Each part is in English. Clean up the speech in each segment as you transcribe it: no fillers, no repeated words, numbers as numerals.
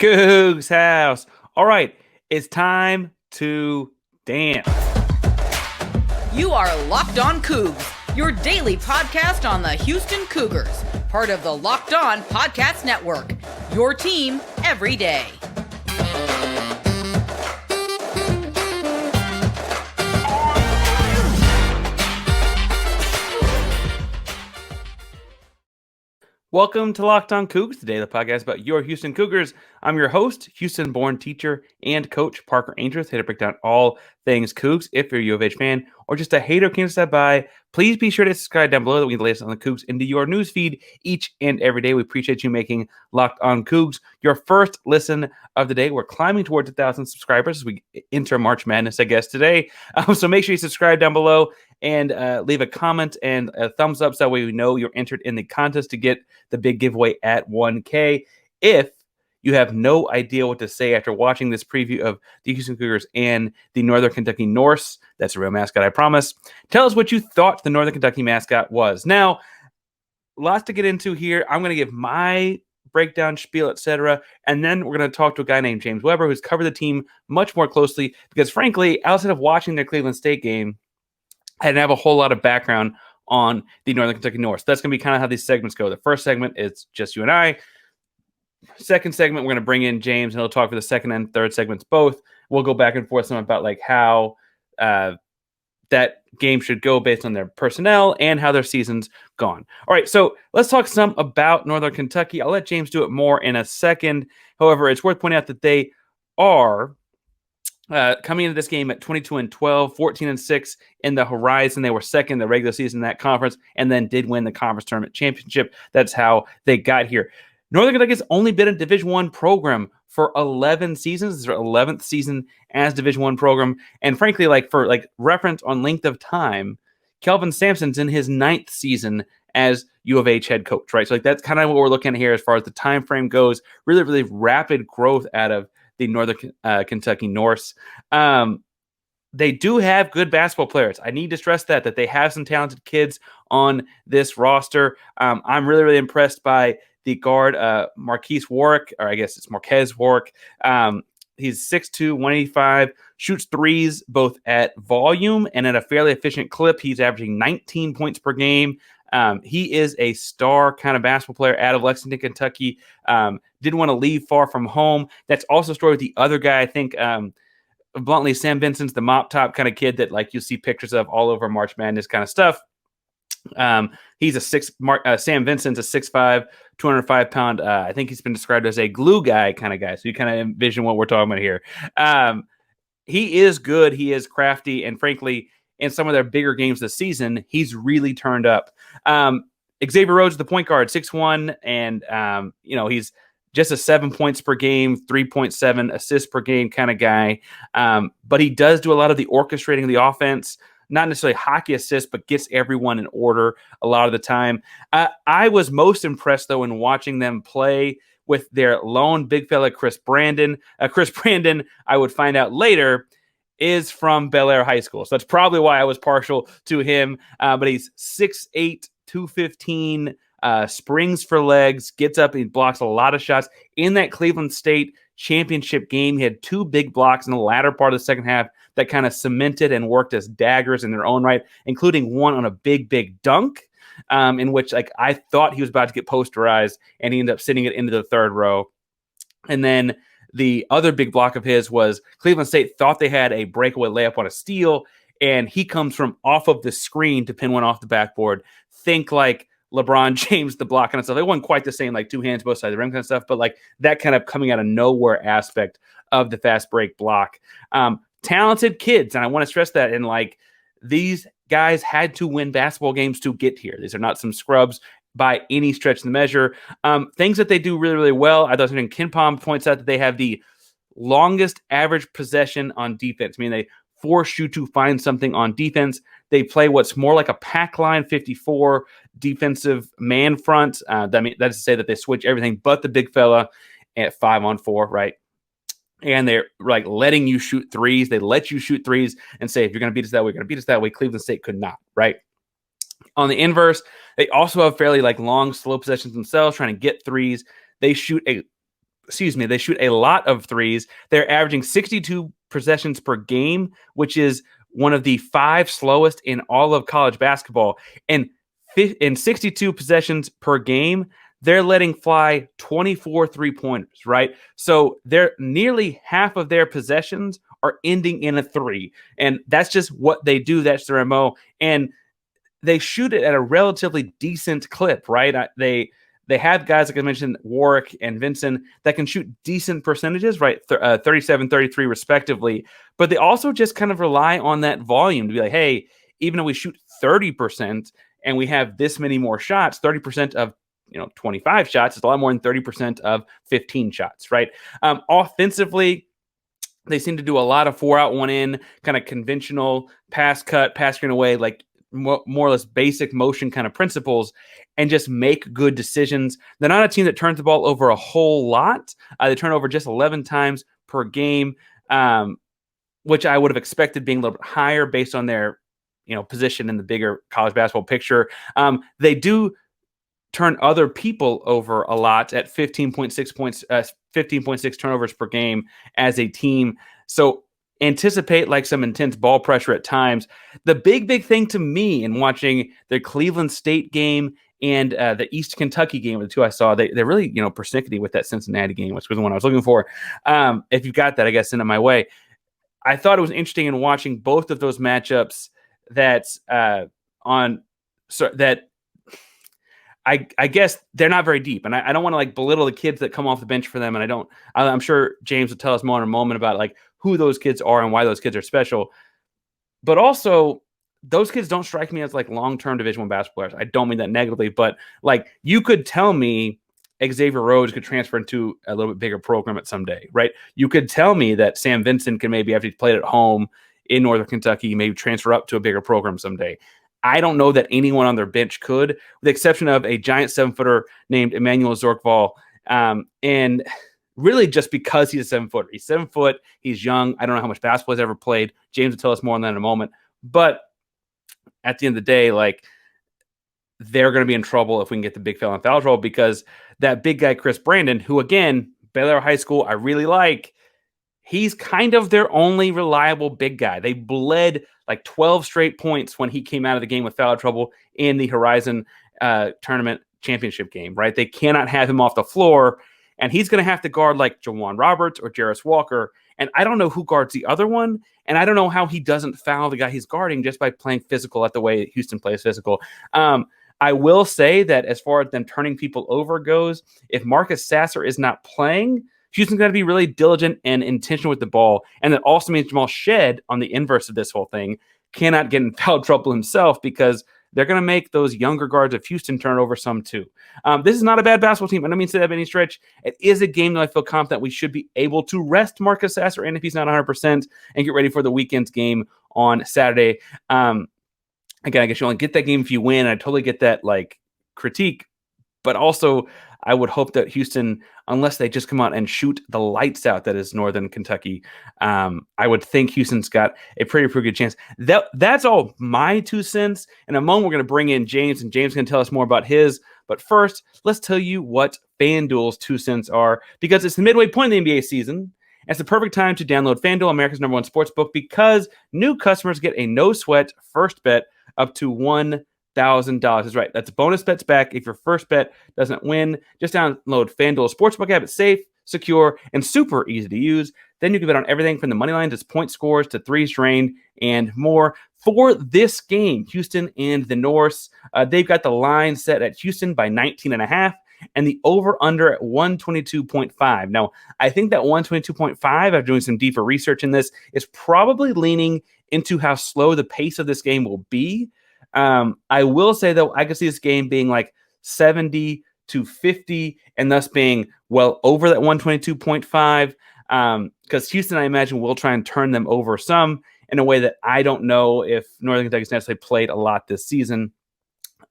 Coogs House. All right, it's time to dance. You are Locked On Cougs, your daily podcast on the Houston Cougars, part of the Locked On Podcast Network, your team every day. Welcome to Locked On Cougs, today the podcast about your Houston Cougars. I'm your host, Houston-born teacher and coach Parker Ainsworth, here to break down all things Cougs. If you're a U of H fan or just a hater who came to stop by, please be sure to subscribe down below that we can latest on the Cougs into your newsfeed each and every day. We appreciate you making Locked On Cougs your first listen of the day. We're climbing towards 1,000 subscribers as we enter March Madness, I guess, today. So make sure you subscribe down below and leave a comment and a thumbs up so that way we know you're entered in the contest to get the big giveaway at 1K. If you have no idea what to say after watching this preview of the Houston Cougars and the Northern Kentucky Norse, that's a real mascot, I promise. Tell us what you thought the Northern Kentucky mascot was. Now, lots to get into here. I'm going to give my breakdown, spiel, etc., and then we're going to talk to a guy named James Weber who's covered the team much more closely because, frankly, outside of watching their Cleveland State game, I didn't have a whole lot of background on the Northern Kentucky Norse. That's going to be kind of how these segments go. The first segment is just you and I. Second segment, we're going to bring in James, and he'll talk for the second and third segments both. We'll go back and forth some about like how that game should go based on their personnel and how their season's gone. All right, so let's talk some about Northern Kentucky. I'll let James do it more in a second. However, it's worth pointing out that they are coming into this game at 22-12, 14-6 in the Horizon. They were second in the regular season in that conference and then did win the conference tournament championship. That's how they got here. Northern Kentucky's only been a Division I program for 11 seasons. This is their 11th season as Division I program. And frankly, for reference on length of time, Kelvin Sampson's in his 9th season as U of H head coach, right? So that's kind of what we're looking at here as far as the time frame goes. Really, really rapid growth out of the Northern Kentucky Norse. They do have good basketball players. I need to stress that they have some talented kids on this roster. I'm really, really impressed by the guard, Marquise Warwick, or I guess it's Marquez Warwick. He's 6'2", 185, shoots threes both at volume and at a fairly efficient clip. He's averaging 19 points per game. He is a star kind of basketball player out of Lexington, Kentucky. Didn't want to leave far from home. That's also a story with the other guy, I think, bluntly, Sam Vincent's the mop top kind of kid that you see pictures of all over March Madness kind of stuff. He's Sam Vincent's a 6'5", 205-pound. I think he's been described as a glue guy kind of guy. So you kind of envision what we're talking about here. He is good. He is crafty. And frankly, in some of their bigger games this season, he's really turned up. Xavier Rhodes, the point guard, 6'1", and he's just a 7 points per game, 3.7 assists per game kind of guy. But he does do a lot of the orchestrating of the offense. Not necessarily hockey assists, but gets everyone in order a lot of the time. I was most impressed, though, in watching them play with their lone big fella, Chris Brandon. Chris Brandon, I would find out later, is from Bel Air High School. So that's probably why I was partial to him. But he's 6'8", 215, springs for legs, gets up and blocks a lot of shots. In that Cleveland State championship game, he had 2 big blocks in the latter part of the second half that kind of cemented and worked as daggers in their own right, including one on a big, big dunk in which I thought he was about to get posterized, and he ended up sitting it into the third row. And then the other big block of his was Cleveland State thought they had a breakaway layup on a steal, and he comes from off of the screen to pin one off the backboard. Think like LeBron James, the block kind of stuff. It wasn't quite the same, 2 hands, both sides of the rim kind of stuff, but that kind of coming out of nowhere aspect of the fast break block. Talented kids, and I want to stress that. And these guys had to win basketball games to get here. These are not some scrubs by any stretch of the measure. Things that they do really, really well. I thought Ken Palm points out that they have the longest average possession on defense. I mean, they force you to find something on defense. They play what's more like a pack line 54 defensive man front. That is to say that they switch everything but the big fella at 5-on-4, right? And they're letting you shoot threes. They let you shoot threes and say, if you're going to beat us that way, you're going to beat us that way. Cleveland State could not, right? On the inverse, they also have fairly long, slow possessions themselves, trying to get threes. They shoot a they shoot a lot of threes. They're averaging 62 possessions per game, which is one of the 5 slowest in all of college basketball. And in 62 possessions per game, they're letting fly 24 3-pointers, right? So they're nearly half of their possessions are ending in a 3. And that's just what they do. That's their MO. And they shoot it at a relatively decent clip, right? They have guys, like I mentioned, Warwick and Vincent, that can shoot decent percentages, right? 37, 33 respectively. But they also just kind of rely on that volume to be like, hey, even though we shoot 30% and we have this many more shots, 30% of 25 shots is a lot more than 30% of 15 shots, right? Offensively, they seem to do a lot of 4-out, 1-in, kind of conventional pass cut, pass screen away, like more or less basic motion kind of principles, and just make good decisions. They're not a team that turns the ball over a whole lot. They turn over just 11 times per game, which I would have expected being a little bit higher based on their position in the bigger college basketball picture. They do turn other people over a lot at 15.6 points, 15.6 turnovers per game as a team. So anticipate like some intense ball pressure at times. The big thing to me in watching the Cleveland State game and the East Kentucky game, the two I saw, they're really, persnickety with that Cincinnati game, which was the one I was looking for. If you've got that, I guess send it my way. I thought it was interesting in watching both of those matchups that I guess they're not very deep, and I don't want to like belittle the kids that come off the bench for them. And I'm sure James will tell us more in a moment about like who those kids are and why those kids are special. But also, those kids don't strike me as like long-term Division I basketball players. I don't mean that negatively, but like you could tell me Xavier Rhodes could transfer into a little bit bigger program at some day, right? You could tell me that Sam Vincent can maybe, after he's played at home in Northern Kentucky, maybe transfer up to a bigger program someday. I don't know that anyone on their bench could, with the exception of a giant 7-footer named Emmanuel Zorkval. And really just because he's a 7-footer. He's 7 foot. He's young. I don't know how much basketball he's ever played. James will tell us more on that in a moment. But at the end of the day, like, they're going to be in trouble if we can get the big fella in foul trouble, because that big guy, Chris Brandon, who, again, Baylor High School, I really like, he's kind of their only reliable big guy. They bled like 12 straight points when he came out of the game with foul trouble in the Horizon tournament championship game, right? They cannot have him off the floor, and he's going to have to guard like Jawan Roberts or Jarace Walker, and I don't know who guards the other one, and I don't know how he doesn't foul the guy he's guarding just by playing physical at the way Houston plays physical. I will say that as far as them turning people over goes, if Marcus Sasser is not playing, Houston's got to be really diligent and intentional with the ball. And that also means Jamal Shead, on the inverse of this whole thing, cannot get in foul trouble himself, because they're going to make those younger guards of Houston turn over some too. This is not a bad basketball team. I don't mean to say that by any stretch. It is a game that I feel confident we should be able to rest Marcus Sasser, and if he's not 100%, and get ready for the weekend's game on Saturday. Again, I guess you only get that game if you win. I totally get that like critique, but also I would hope that Houston, unless they just come out and shoot the lights out, that is Northern Kentucky, I would think Houston's got a pretty good chance. That's all my 2 cents. In a moment, we're going to bring in James, and James is going to tell us more about his. But first, let's tell you what FanDuel's 2 cents are, because it's the midway point of the NBA season. It's the perfect time to download FanDuel, America's #1 sportsbook, because new customers get a no-sweat first bet up to $1,000. That's right. That's bonus bets back if your first bet doesn't win. Just download FanDuel Sportsbook app. It's safe, secure, and super easy to use. Then you can bet on everything from the money line to point scores to threes drained and more. For this game, Houston and the Norse, they've got the line set at Houston by 19.5 and the over-under at 122.5. Now, I think that 122.5, after doing some deeper research in this, is probably leaning into how slow the pace of this game will be. I will say, though, I could see this game being like 70-50, and thus being well over that 122.5, because Houston, I imagine, will try and turn them over some in a way that I don't know if Northern Kentucky's necessarily played a lot this season.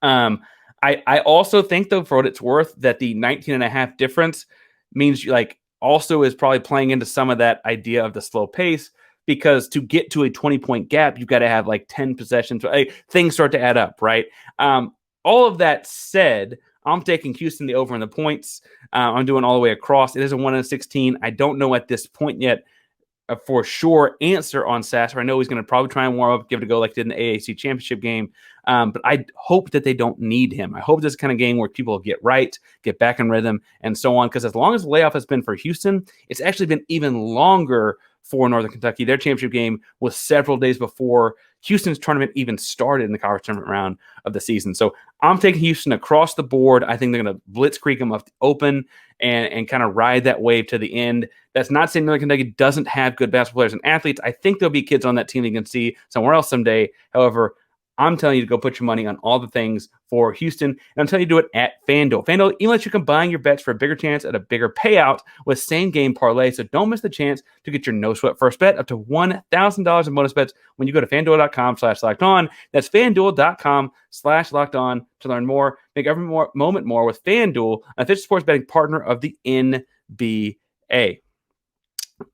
I also think, though, for what it's worth, that the 19.5 difference means like also is probably playing into some of that idea of the slow pace, because to get to a 20-point gap, you've got to have like 10 possessions. Things start to add up, right? All of that said, I'm taking Houston the over in the points. I'm doing all the way across. It is a 1-16. I don't know at this point yet for sure answer on Sasser. I know he's going to probably try and warm up, give it a go like did in the AAC championship game. But I hope that they don't need him. I hope this is kind of game where people get right, get back in rhythm, and so on. Because as long as the layoff has been for Houston, it's actually been even longer for Northern Kentucky. Their championship game was several days before Houston's tournament even started in the conference tournament round of the season. So I'm taking Houston across the board. I think they're going to blitzkrieg them up the open and kind of ride that wave to the end. That's not saying Northern Kentucky doesn't have good basketball players and athletes. I think there'll be kids on that team you can see somewhere else someday. However, I'm telling you to go put your money on all the things for Houston. And I'm telling you to do it at FanDuel. FanDuel even lets you combine your bets for a bigger chance at a bigger payout with same-game parlay. So don't miss the chance to get your no-sweat first bet up to $1,000 in bonus bets when you go to FanDuel.com/lockedon. That's FanDuel.com/lockedon to learn more. Make every moment more with FanDuel, an official sports betting partner of the NBA.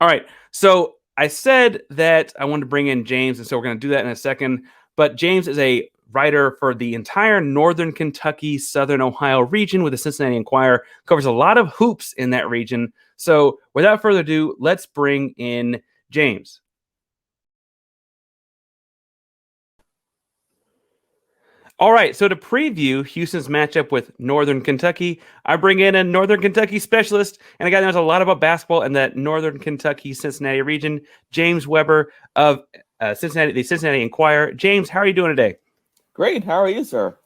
All right, so I said that I wanted to bring in James, and so we're going to do that in a second. But James is a writer for the entire Northern Kentucky, Southern Ohio region with the Cincinnati Enquirer, covers a lot of hoops in that region. So without further ado, let's bring in James. All right, so to preview Houston's matchup with Northern Kentucky, I bring in a Northern Kentucky specialist and a guy that knows a lot about basketball in that Northern Kentucky, Cincinnati region, James Weber of Cincinnati, the Cincinnati Enquirer. James, how are you doing today? Great. How are you, sir?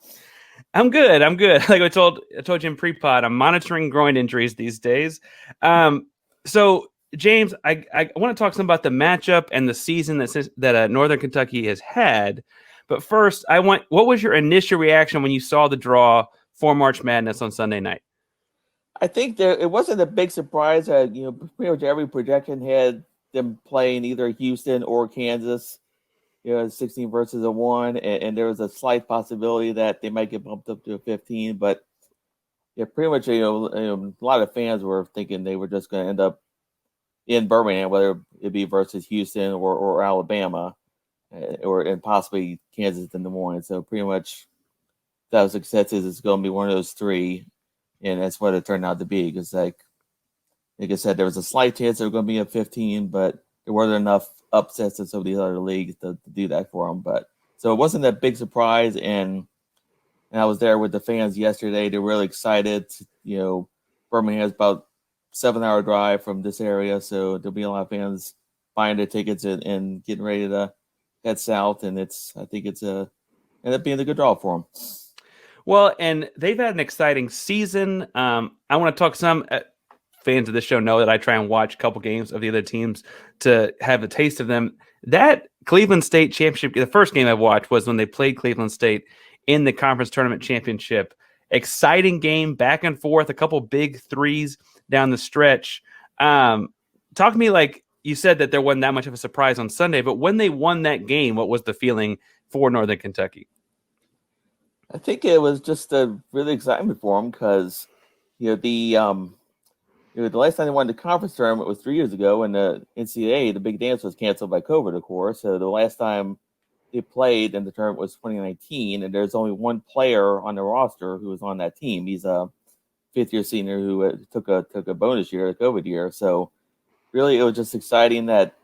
I'm good. Like I told you in pre-pod, I'm monitoring groin injuries these days. So James, I want to talk some about the matchup and the season that Northern Kentucky has had. But first, what was your initial reaction when you saw the draw for March Madness on Sunday night? I think it wasn't a big surprise that, pretty much every projection had them playing either Houston or Kansas, 16 versus a 1, and there was a slight possibility that they might get bumped up to a 15, but yeah, pretty much, a lot of fans were thinking they were just going to end up in Birmingham, whether it be versus Houston or Alabama, and possibly Kansas in the morning. So pretty much that was consensus. It's going to be one of those three, and that's what it turned out to be. Because like I said, there was a slight chance they were going to be at 15, but there weren't enough upsets in some of these other leagues to do that for them. But so it wasn't that big surprise, and I was there with the fans yesterday. They're really excited. Birmingham's about 7-hour drive from this area, so there'll be a lot of fans buying their tickets and getting ready to head south. And I think it's ended up being a good draw for them. Well, and they've had an exciting season. I want to talk some fans of this show know that I try and watch a couple games of the other teams to have a taste of them. That Cleveland State championship, the first game I watched was when they played Cleveland State in the conference tournament championship. Exciting game, back and forth, a couple big threes down the stretch. Talk to me, like you said that there wasn't that much of a surprise on Sunday, but when they won that game, what was the feeling for Northern Kentucky? I think it was just a really exciting for them because, the last time they won the conference tournament was 3 years ago, and the NCAA, the big dance, was canceled by COVID, of course. So the last time they played in the tournament was 2019, and there's only one player on the roster who was on that team. He's a fifth-year senior who took a bonus year, a COVID year. So really, it was just exciting that,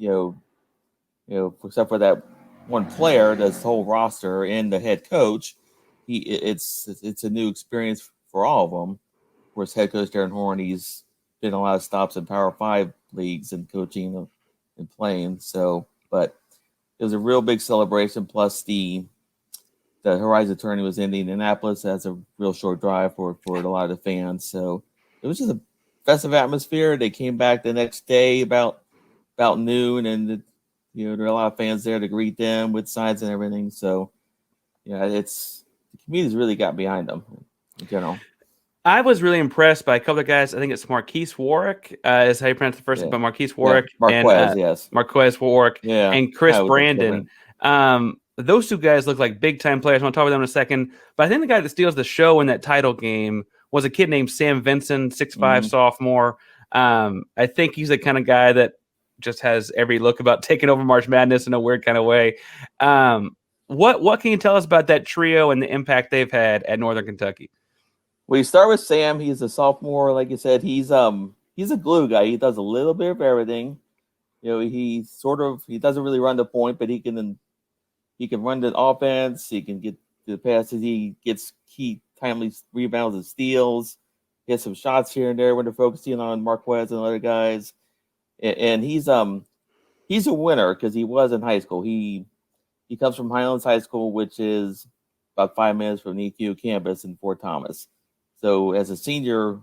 except for that one player, this whole roster and the head coach, it's a new experience for all of them. Of course, head coach Darren Horn, he's been a lot of stops in Power 5 leagues and coaching and playing. So, but it was a real big celebration. Plus, the Horizon tourney was in Indianapolis. That's a real short drive for a lot of the fans. So it was just a festive atmosphere. They came back the next day about noon, and there are a lot of fans there to greet them with signs and everything. So, the community's really got behind them in general. I was really impressed by a couple of guys. I think it's Marquise Warwick, is how you pronounce the first name, but Marquise Warwick. Yeah. Marquez, yes. Marquez Warwick and Chris Brandon. Those two guys look like big-time players. I want to talk about them in a second. But I think the guy that steals the show in that title game was a kid named Sam Vinson, 6'5", sophomore. I think he's the kind of guy that just has every look about taking over March Madness in a weird kind of way. What can you tell us about that trio and the impact they've had at Northern Kentucky? We start with Sam. He's a sophomore. Like you said, he's a glue guy. He does a little bit of everything. He doesn't really run the point, but he can run the offense. He can get the passes. He gets key timely rebounds and steals. He has some shots here and there when they're focusing on Marquez and other guys. And he's a winner because he was in high school. He comes from Highlands High School, which is about 5 minutes from the EQ campus in Fort Thomas. So as a senior,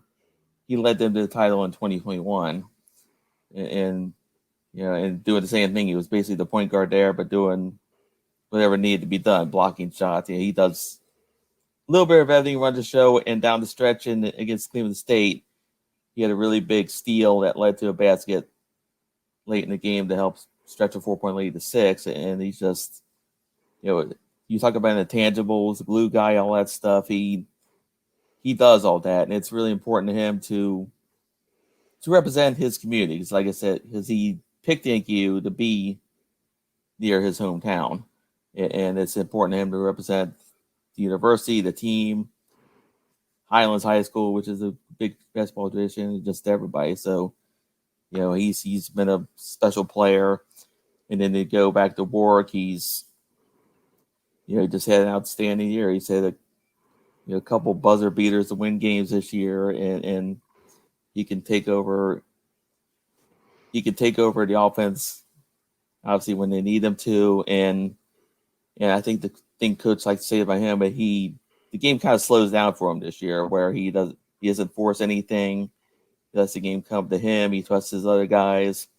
he led them to the title in 2021, and doing the same thing. He was basically the point guard there, but doing whatever needed to be done, blocking shots. He does a little bit of everything, runs the show, and down the stretch against Cleveland State, he had a really big steal that led to a basket late in the game to help stretch a 4-point lead to 6. And he's just, you talk about intangibles, the glue guy, all that stuff. He does all that, and it's really important to him to represent his community. Because, like I said, because he picked NQ to be near his hometown, and it's important to him to represent the university, the team, Highlands High School, which is a big basketball tradition, just everybody. So, he's been a special player, and then to go back to Warwick, he's just had an outstanding year. He's had a couple buzzer beaters to win games this year, and he can take over. He can take over the offense, obviously when they need him to, and I think the thing coach likes to say about him, but the game kind of slows down for him this year, where he doesn't force anything. He lets the game come to him. He trusts his other guys,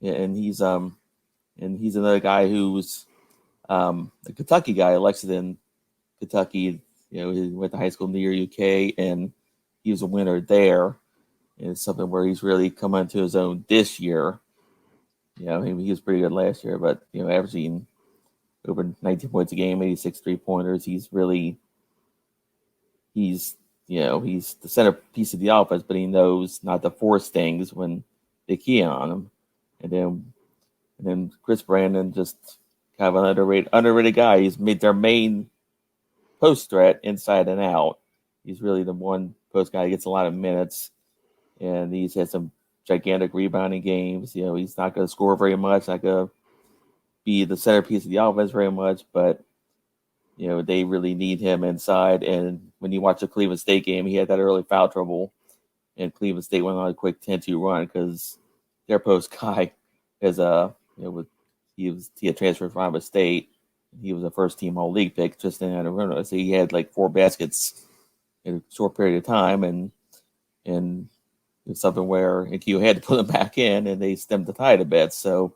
and he's another guy who's a Kentucky guy, Lexington, Kentucky. He went to high school near UK, and he was a winner there. And it's something where he's really come into his own this year. He was pretty good last year, but averaging over 19 points a game, 86 3-pointers. He's the centerpiece of the offense, but he knows not to force things when they key on him. And then Chris Brandon, just kind of an underrated guy. He's made their main post threat inside and out. He's really the one post guy. He gets a lot of minutes, and he's had some gigantic rebounding games. He's not going to score very much, not going to be the centerpiece of the offense very much, but they really need him inside. And when you watch the Cleveland State game, he had that early foul trouble, and Cleveland State went on a quick 10-2 run because their post guy is he had transferred from Iowa State. He was a first-team All-League pick just in Arizona, so he had like 4 baskets in a short period of time, and it's something where NQ had to put him back in, and they stemmed the tide a bit. So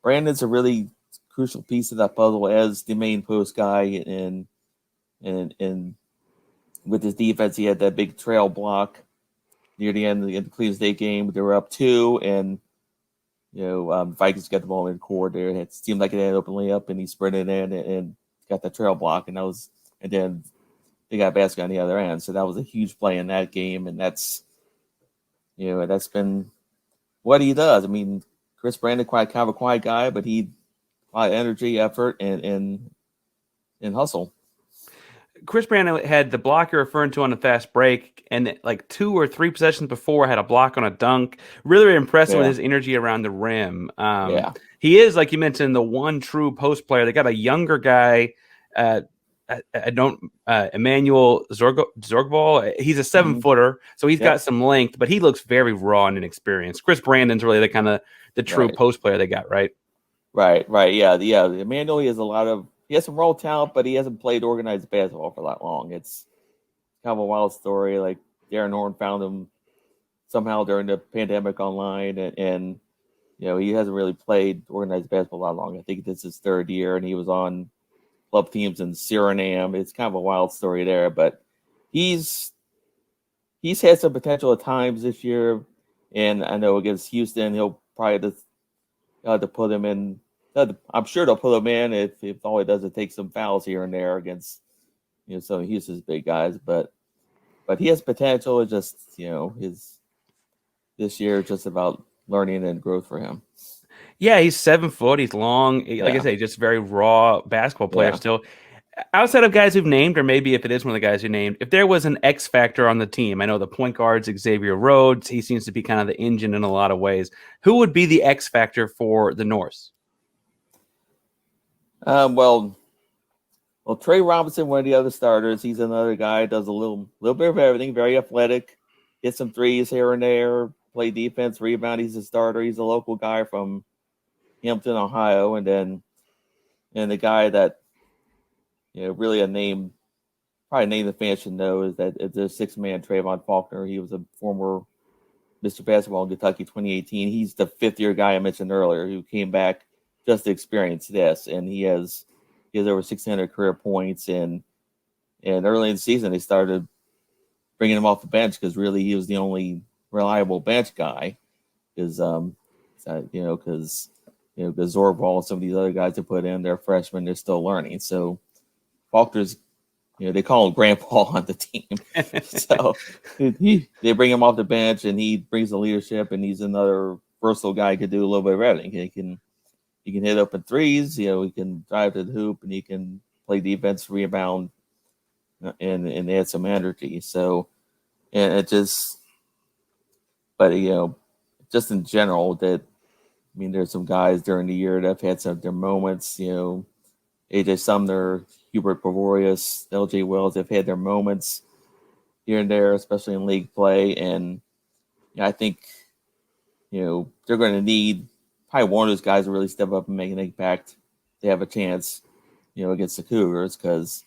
Brandon's a really crucial piece of that puzzle as the main post guy, and with his defense, he had that big trail block near the end of the Cleveland State game. They were up 2, and Vikings got the ball in court there. It seemed like it had open layup, and he sprinted in and got the trail block, and then they got a basket on the other end. So that was a huge play in that game, and that's been what he does. I mean, Chris Brandon, kind of a quiet guy, but he a lot of energy, effort, and hustle. Chris Brandon had the block you're referring to on the fast break, and like 2 or 3 possessions before had a block on a dunk. Really, really impressive with his energy around the rim. He is, like you mentioned, the one true post player. They got a younger guy, Emmanuel Zorgbal. He's a 7-footer, so he's got some length, but he looks very raw and inexperienced. Chris Brandon's really the true post player they got, right? Right. Yeah. Emmanuel, he has some raw talent, but he hasn't played organized basketball for that long. It's kind of a wild story. Like Darren Horn found him somehow during the pandemic online, and he hasn't really played organized basketball that long. I think this is his 3rd year, and he was on club teams in Suriname. It's kind of a wild story there, but he's had some potential at times this year, and I know against Houston, he'll probably just have to put him in. I'm sure they'll put him in if all he does is take some fouls here and there against some of Houston's big guys, but he has potential. It's just this year is just about learning and growth for him. Yeah, he's 7 foot. He's long. Like I say, just very raw basketball player still. Outside of guys who've named, or maybe if it is one of the guys who named, if there was an X factor on the team, I know the point guard's Xavier Rhodes. He seems to be kind of the engine in a lot of ways. Who would be the X factor for the Norse? Well, Trey Robinson, one of the other starters, he's another guy, does a little bit of everything, very athletic, hits some threes here and there, play defense, rebound. He's a starter. He's a local guy from Hampton, Ohio. And the guy that, really probably a name the fans should know is that it's a six-man Trayvon Faulkner. He was a former Mr. Basketball in Kentucky 2018. He's the fifth-year guy I mentioned earlier who came back just to experience this, and he has over 1,600 career points. And early in the season, they started bringing him off the bench because really he was the only reliable bench guy. Because Zorval and some of these other guys that put in, they're freshmen, they're still learning. So Faulkner's, they call him grandpa on the team. So they bring him off the bench, and he brings the leadership, and he's another versatile guy who can do a little bit of everything. He can hit open threes, he can drive to the hoop, and he can play defense, rebound, and add some energy. So, and it just, but just in general, there's some guys during the year that have had some of their moments. AJ Sumner, Hubert Pavorius, LJ Wells have had their moments here and there, especially in league play. And I think, they're going to need probably one of those guys to really step up and make an impact. They have a chance, against the Cougars, because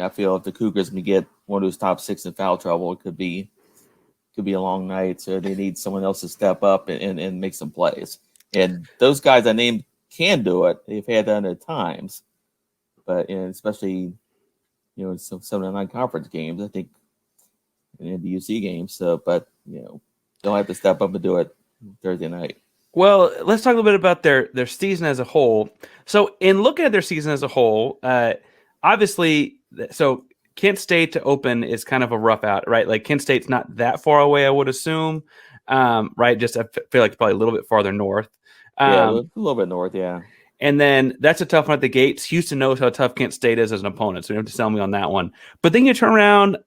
I feel if the Cougars can get one of those top six in foul trouble, it could be a long night. So they need someone else to step up and make some plays. And those guys I named can do it. They've had that at times, but especially some of the non-conference games, I think, in the UC games. So, but they'll have to step up and do it Thursday night. Well, let's talk a little bit about their season as a whole. So, in looking at their season as a whole, obviously, so Kent State to open is kind of a rough out, right? Like Kent State's not that far away, I would assume, right? Just I feel like it's probably a little bit farther north. A little bit north, yeah. And then that's a tough one at the gates. Houston knows how tough Kent State is as an opponent, so you don't have to sell me on that one. But then you turn around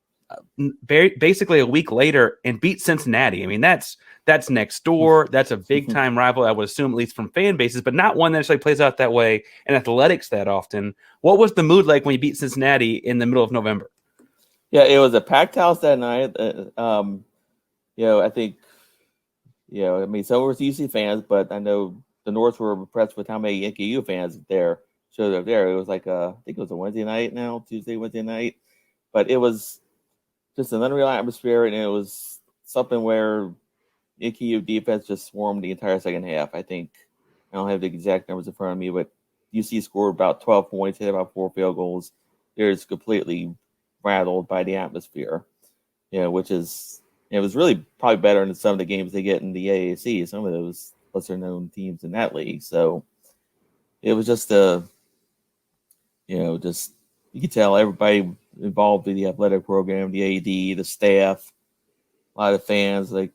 basically a week later and beat Cincinnati. I mean, that's next door. That's a big-time rival, I would assume, at least from fan bases, but not one that actually plays out that way in athletics that often. What was the mood like when you beat Cincinnati in the middle of November? Yeah, it was a packed house that night. I think, some were UC fans, but I know the North were impressed with how many NKU fans showed up there. It was like I think it was a Wednesday night. But it was just an unreal atmosphere, and it was something where NKU defense just swarmed the entire second half. I think I don't have the exact numbers in front of me, but UC scored about 12 points, hit about 4 field goals. They're just completely rattled by the atmosphere, which is it was really probably better than some of the games they get in the AAC. Some of those lesser known teams in that league. So it was just you could tell everybody involved in the athletic program, the AD, the staff, a lot of fans, like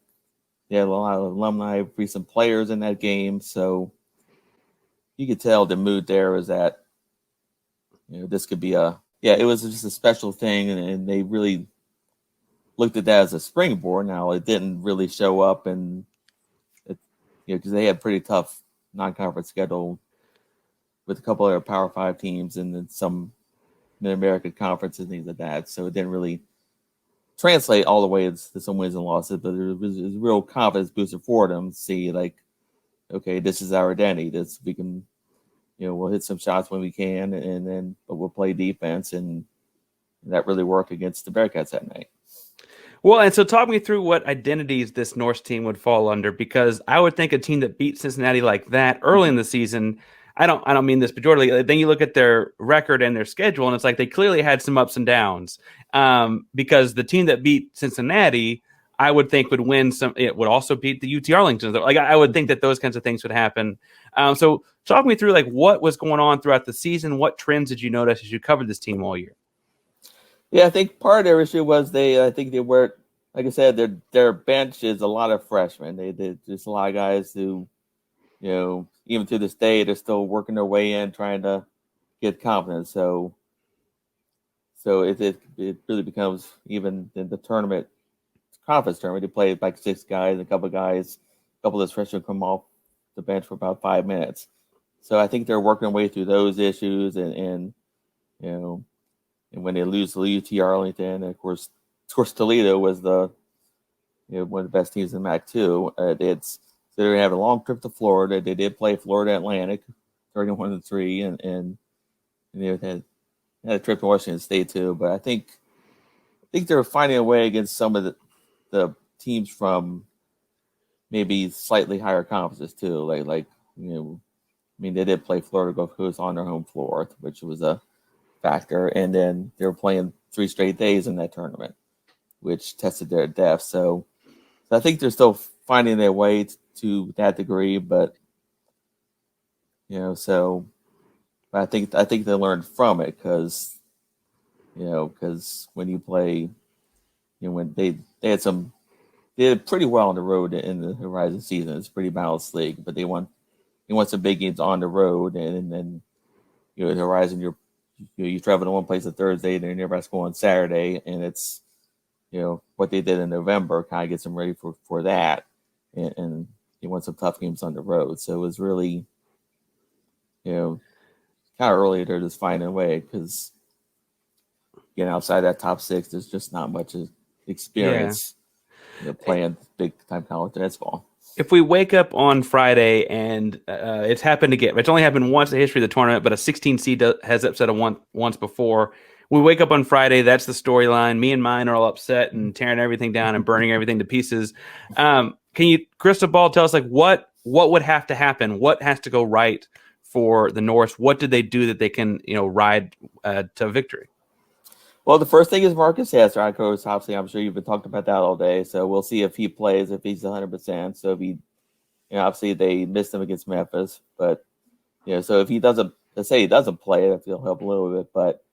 they had a lot of alumni, recent players in that game. So you could tell the mood there was that, this could be it was just a special thing. And they really looked at that as a springboard. Now it didn't really show up, and because they had pretty tough non-conference schedule with a couple of Power 5 teams and then some Mid-American conferences and things like that. So it didn't really translate all the way to some wins and losses, but it was a real confidence booster for them to see, like, okay, this is our identity. We can, we'll hit some shots when we can, but we'll play defense, and that really worked against the Bearcats that night. Well, and so talk me through what identities this Norse team would fall under, because I would think a team that beat Cincinnati like that early in the season, I don't mean this pejoratively. Then you look at their record and their schedule, and it's like they clearly had some ups and downs. Because the team that beat Cincinnati, I would think would win some. It would also beat the UT Arlington. Like I would think that those kinds of things would happen. So talk me through like what was going on throughout the season. What trends did you notice as you covered this team all year? Yeah, I think part of their issue was I think they were, like I said, their bench is a lot of freshmen. They just a lot of guys who, even to this day, they're still working their way in, trying to get confidence. So, So it really becomes, even in the tournament, conference tournament, they play like 6 guys, a couple of those freshmen come off the bench for about 5 minutes. So I think they're working their way through those issues, and you know, and when they lose to UT Arlington, and of course Toledo was one of the best teams in MAC too. So they're gonna have a long trip to Florida. They did play Florida Atlantic, 31-3, and they had a trip to Washington State too. But I think they're finding a way against some of the teams from maybe slightly higher conferences too. They did play Florida Gulf Coast on their home floor, which was a factor, and then they were playing 3 straight days in that tournament, which tested their depth. So I think they're still finding their way to that degree, but I think they learned from it because when you play, when they did pretty well on the road in the Horizon season. It's a pretty balanced league, but they won some big games on the road, and then the Horizon, you travel to one place on Thursday, and then you're never going on Saturday, and it's what they did in November kind of gets them ready for that, and they won some tough games on the road. So it was really kind of early they're just finding a way, because outside that top 6, there's just not much experience playing big time college basketball. If we wake up on Friday and it's only happened once in the history of the tournament, but a 16 seed has upset once before. We wake up on Friday, that's the storyline. Me and mine are all upset and tearing everything down and burning everything to pieces. Can you, crystal ball, tell us what would have to happen? What has to go right for the Norse? What did they do that they can ride to victory? Well, the first thing is Marcus Sasser, our coach. Obviously, I'm sure you've been talking about that all day. So we'll see if he plays, if he's 100%. So if he, obviously they missed him against Memphis, but so if he doesn't, let's say he doesn't play, that will help a little bit. But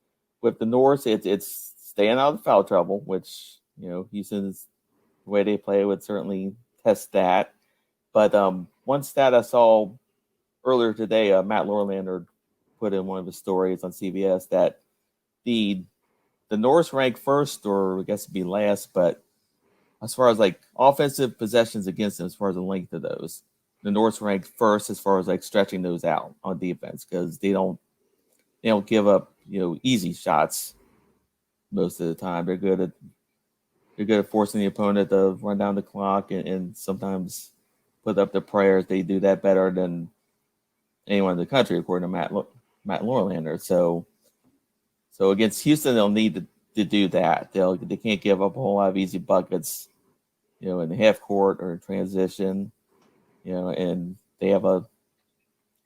with the Norse, it's staying out of foul trouble, which Houston's the way they play would certainly test that. But one stat I saw earlier today, Matt Lorlander put in one of his stories on CBS that the Norse rank first, or I guess it'd be last, but as far as like offensive possessions against them, as far as the length of those, the Norse rank first as far as like stretching those out on defense, because they don't give up easy shots most of the time. They're good at forcing the opponent to run down the clock and sometimes put up the prayers. They do that better than anyone in the country, according to Matt Lorlander. So against Houston, they'll need to do that. They can't give up a whole lot of easy buckets, in the half court or in transition, and they have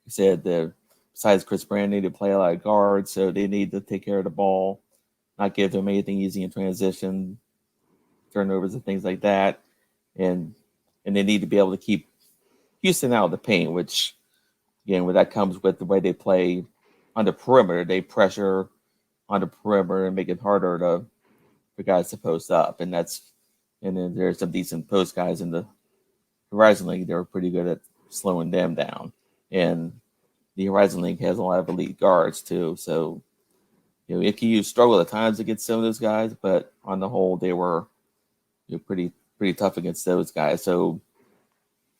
besides Chris Brandy, they play a lot of guards, so they need to take care of the ball, not give them anything easy in transition, turnovers and things like that, and they need to be able to keep Houston out of the paint, which again, where that comes with the way they play on the perimeter. They pressure on the perimeter and make it harder for guys to post up. And then there's some decent post guys in the Horizon League. They're pretty good at slowing them down. And the Horizon League has a lot of elite guards too. So, IKU struggled at times against some of those guys, but on the whole, they were pretty tough against those guys. So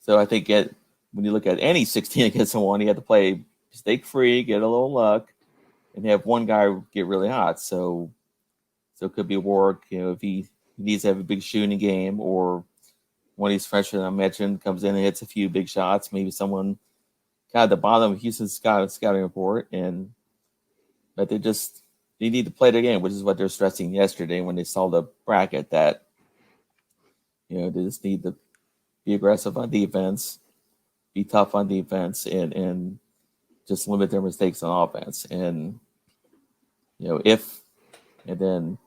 I think when you look at any 16 against someone, you have to play mistake free, get a little luck, and have one guy get really hot. So it could be Warwick, if he needs to have a big shooting game, or one of these freshmen I mentioned comes in and hits a few big shots. Maybe someone kind of at the bottom of Houston's scouting report, but they need to play the game, which is what they're stressing yesterday when they saw the bracket, that they just need to be aggressive on defense, be tough on defense, and just limit their mistakes on offense. And then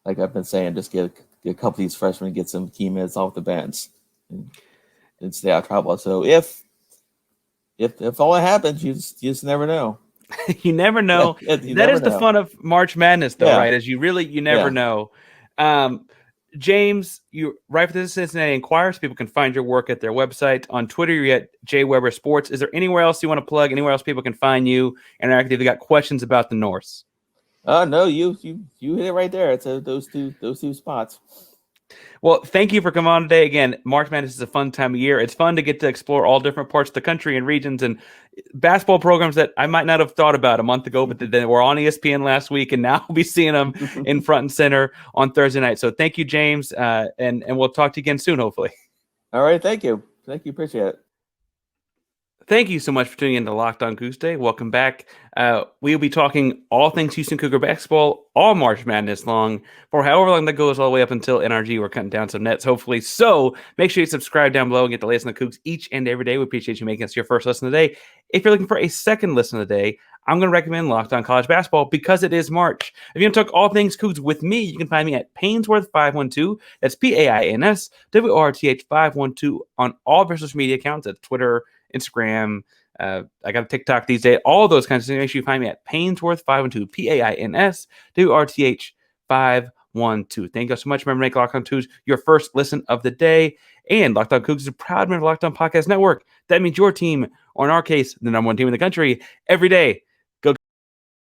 like I've been saying, just get a couple of these freshmen, get some key minutes off the bench and stay out of trouble. So if all that happens, you just never know. You never know. Yeah, that is the fun of March Madness, though, right? As you never know. James, you write for the Cincinnati Enquirer, so people can find your work at their website. On Twitter, you're at J Weber Sports. Is there anywhere else you want to plug? Anywhere else people can find you, interact if they got questions about the Norse? No, you hit it right there. It's those two spots. Well, thank you for coming on today. Again, March Madness is a fun time of year. It's fun to get to explore all different parts of the country and regions and basketball programs that I might not have thought about a month ago, but they were on ESPN last week, and now we'll be seeing them in front and center on Thursday night. So thank you, James, and we'll talk to you again soon, hopefully. All right, thank you. Appreciate it. Thank you so much for tuning in to Locked On Cougs Day. Welcome back. We'll be talking all things Houston Cougar basketball all March Madness long for however long that goes, all the way up until NRG. We're cutting down some nets, hopefully. So make sure you subscribe down below and get the latest on the Cougs each and every day. We appreciate you making us your first listen of the day. If you're looking for a second listen of the day, I'm going to recommend Locked On College Basketball because it is March. If you want to talk all things Cougs with me, you can find me at Painsworth512. That's PAINSWORTH 512 on all of our social media accounts at Twitter, Instagram. I got a TikTok these days. All those kinds of things. Make sure you find me at Painsworth512. PAINSWORTH 512. Thank you so much. Remember to make Locked On Cougs your first listen of the day. And Locked On Cougs is a proud member of the Locked On Podcast Network. That means your team, or in our case, the number one team in the country, every day.